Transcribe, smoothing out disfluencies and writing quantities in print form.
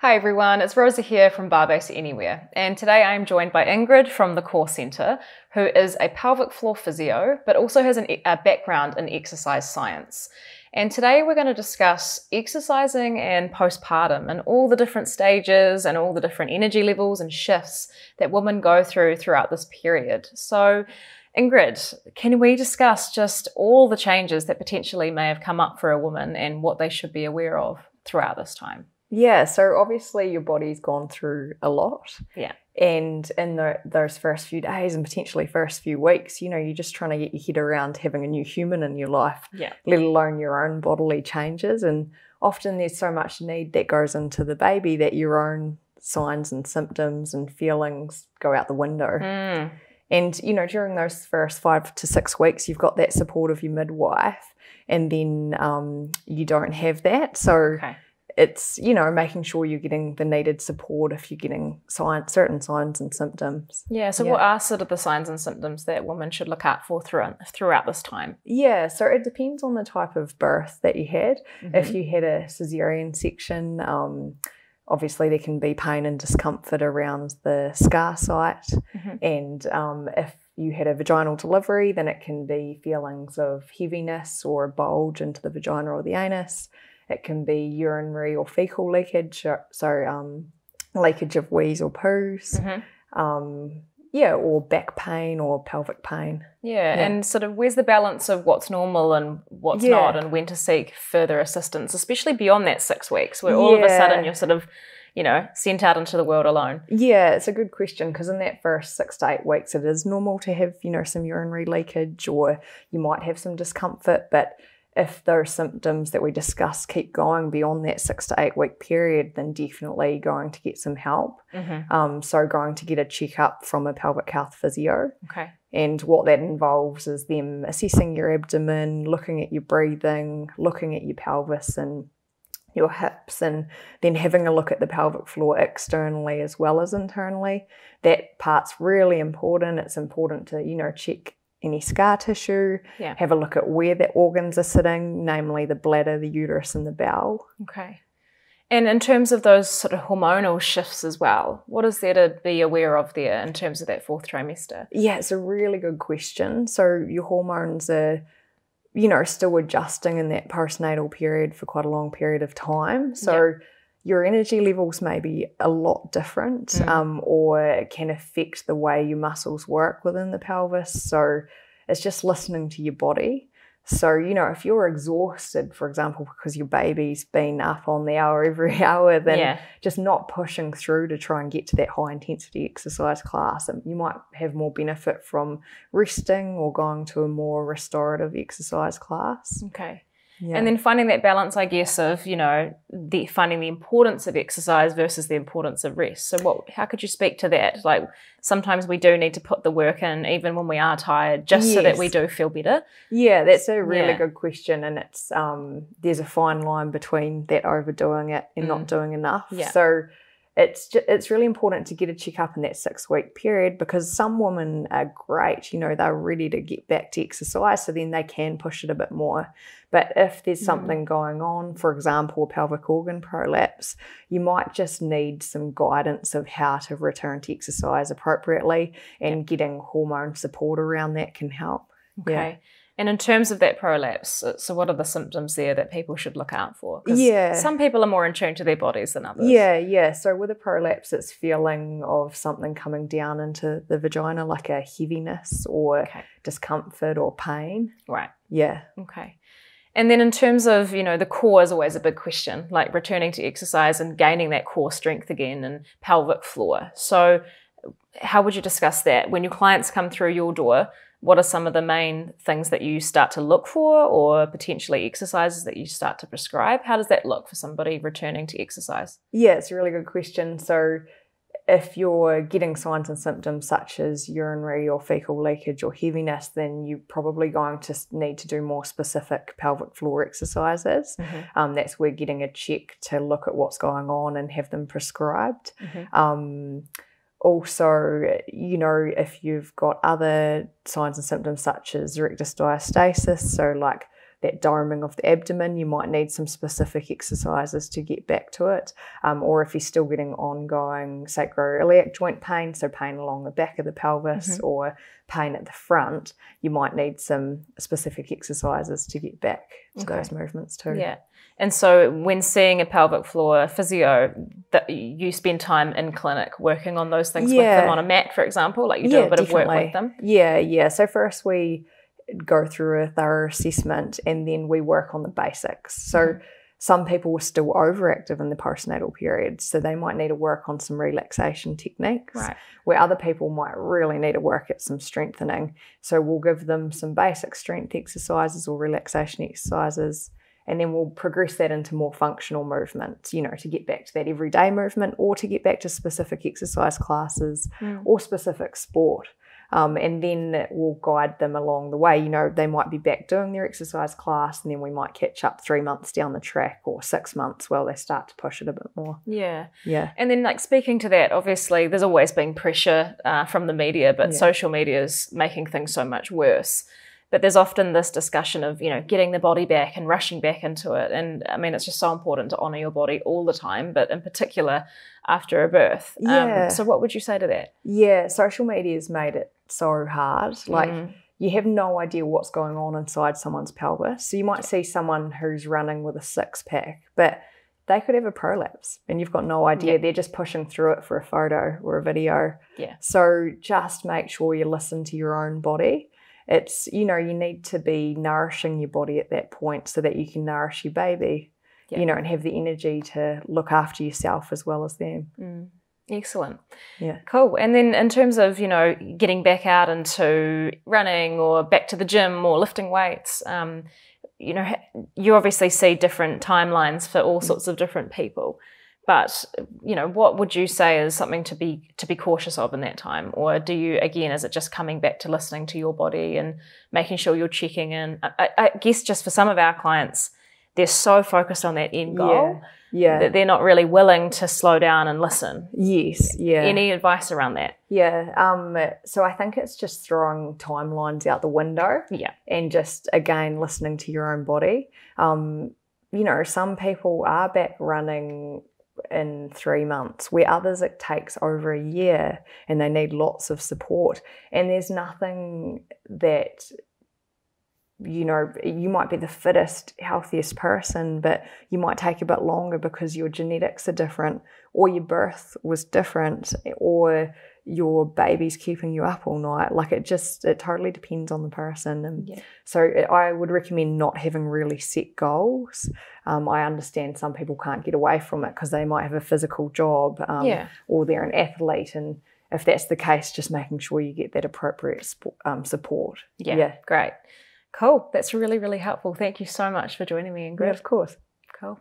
Hi everyone, it's Rosa here from Barre Base Anywhere, and today I'm joined by Ingrid from the Core Centre, who is a pelvic floor physio, but also has a background in exercise science. And today we're going to discuss exercising and postpartum and all the different stages and all the different energy levels and shifts that women go throughout this period. So Ingrid, can we discuss just all the changes that potentially may have come up for a woman and what they should be aware of throughout this time? Yeah, so obviously your body's gone through a lot. Yeah. And in those first few days and potentially first few weeks, you're just trying to get your head around having a new human in your life, let alone your own bodily changes. And often there's so much need that goes into the baby that your own signs and symptoms and feelings go out the window. And, during those first 5 to 6 weeks, you've got that support of your midwife, and then you don't have that. So it's, making sure you're getting the needed support if you're getting certain signs and symptoms. Yeah, so what are sort of the signs and symptoms that women should look out for throughout this time? Yeah, so it depends on the type of birth that you had. If you had a cesarean section, obviously there can be pain and discomfort around the scar site. And if you had a vaginal delivery, then it can be feelings of heaviness or a bulge into the vagina or the anus. It can be urinary or fecal leakage, leakage of wheeze or poos, or back pain or pelvic pain. Yeah, and sort of where's the balance of what's normal and what's not, and when to seek further assistance, especially beyond that 6 weeks, where all of a sudden you're sort of, sent out into the world alone? Yeah, it's a good question, because in that first 6 to 8 weeks, it is normal to have, some urinary leakage, or you might have some discomfort, but if those symptoms that we discussed keep going beyond that 6 to 8 week period, then definitely going to get some help. So going to get a checkup from a pelvic health physio. And what that involves is them assessing your abdomen, looking at your breathing, looking at your pelvis and your hips, and then having a look at the pelvic floor externally as well as internally. That part's really important. It's important to, check any scar tissue, have a look at where the organs are sitting, namely the bladder, the uterus and the bowel. And in terms of those sort of hormonal shifts as well, what is there to be aware of there in terms of that 4th trimester? Yeah, it's a really good question. So your hormones are, still adjusting in that postnatal period for quite a long period of time. So your energy levels may be a lot different, or it can affect the way your muscles work within the pelvis. So it's just listening to your body. So, if you're exhausted, for example, because your baby's been up on the hour every hour, then just not pushing through to try and get to that high intensity exercise class. And you might have more benefit from resting or going to a more restorative exercise class. And then finding that balance, I guess, of, finding the importance of exercise versus the importance of rest. So how could you speak to that? Like, sometimes we do need to put the work in even when we are tired, just so that we do feel better. Yeah, that's a really good question. And it's there's a fine line between that overdoing it and not doing enough. So it's really important to get a checkup in that 6 week period, because some women are great, they're ready to get back to exercise, so then they can push it a bit more. But if there's something going on, for example, a pelvic organ prolapse, you might just need some guidance of how to return to exercise appropriately, and getting hormone support around that can help. And in terms of that prolapse, so what are the symptoms there that people should look out for? 'Cause some people are more in tune to their bodies than others. So with a prolapse, it's feeling of something coming down into the vagina, like a heaviness or discomfort or pain. And then in terms of, the core is always a big question, like returning to exercise and gaining that core strength again and pelvic floor. So how would you discuss that? When your clients come through your door, what are some of the main things that you start to look for, or potentially exercises that you start to prescribe? How does that look for somebody returning to exercise? Yeah, it's a really good question. So if you're getting signs and symptoms such as urinary or fecal leakage or heaviness, then you're probably going to need to do more specific pelvic floor exercises. That's where getting a check to look at what's going on and have them prescribed. Also, if you've got other signs and symptoms such as rectus diastasis, so like that doming of the abdomen, you might need some specific exercises to get back to it. Or if you're still getting ongoing sacroiliac joint pain, so pain along the back of the pelvis or pain at the front, you might need some specific exercises to get back to those movements too. Yeah. And so when seeing a pelvic floor physio, that you spend time in clinic working on those things with them on a mat, for example, like you do a bit of work with them? Yeah. So first we go through a thorough assessment and then we work on the basics. So some people are still overactive in the postnatal period, so they might need to work on some relaxation techniques, where other people might really need to work at some strengthening. So we'll give them some basic strength exercises or relaxation exercises, and then we'll progress that into more functional movement, to get back to that everyday movement or to get back to specific exercise classes or specific sport. And then we'll guide them along the way. They might be back doing their exercise class, and then we might catch up 3 months down the track or 6 months while they start to push it a bit more. Yeah. And then speaking to that, obviously there's always been pressure from the media, but social media is making things so much worse. But there's often this discussion of, getting the body back and rushing back into it. And I mean, it's just so important to honour your body all the time, but in particular after a birth. So what would you say to that? Yeah, social media's made it so hard. You have no idea what's going on inside someone's pelvis. So you might see someone who's running with a six-pack, but they could have a prolapse and you've got no idea. They're just pushing through it for a photo or a video. So just make sure you listen to your own body. It's, you need to be nourishing your body at that point so that you can nourish your baby, and have the energy to look after yourself as well as them. Excellent. Yeah. Cool. And then in terms of, getting back out into running or back to the gym or lifting weights, you obviously see different timelines for all sorts of different people. But, what would you say is something to be cautious of in that time? Or do you, again, is it just coming back to listening to your body and making sure you're checking in? I guess just for some of our clients, they're so focused on that end goal that they're not really willing to slow down and listen. Yes, yeah. Any advice around that? Yeah. So I think it's just throwing timelines out the window. And just, again, listening to your own body. Some people are back running in 3 months, where others it takes over a year and they need lots of support. And there's nothing that, you might be the fittest, healthiest person, but you might take a bit longer because your genetics are different, or your birth was different, or your baby's keeping you up all night. It totally depends on the person. And so I would recommend not having really set goals. I understand some people can't get away from it because they might have a physical job or they're an athlete. And if that's the case, just making sure you get that appropriate support. Great. Cool. That's really, really helpful. Thank you so much for joining me, Ingrid. Yeah, of course. Cool.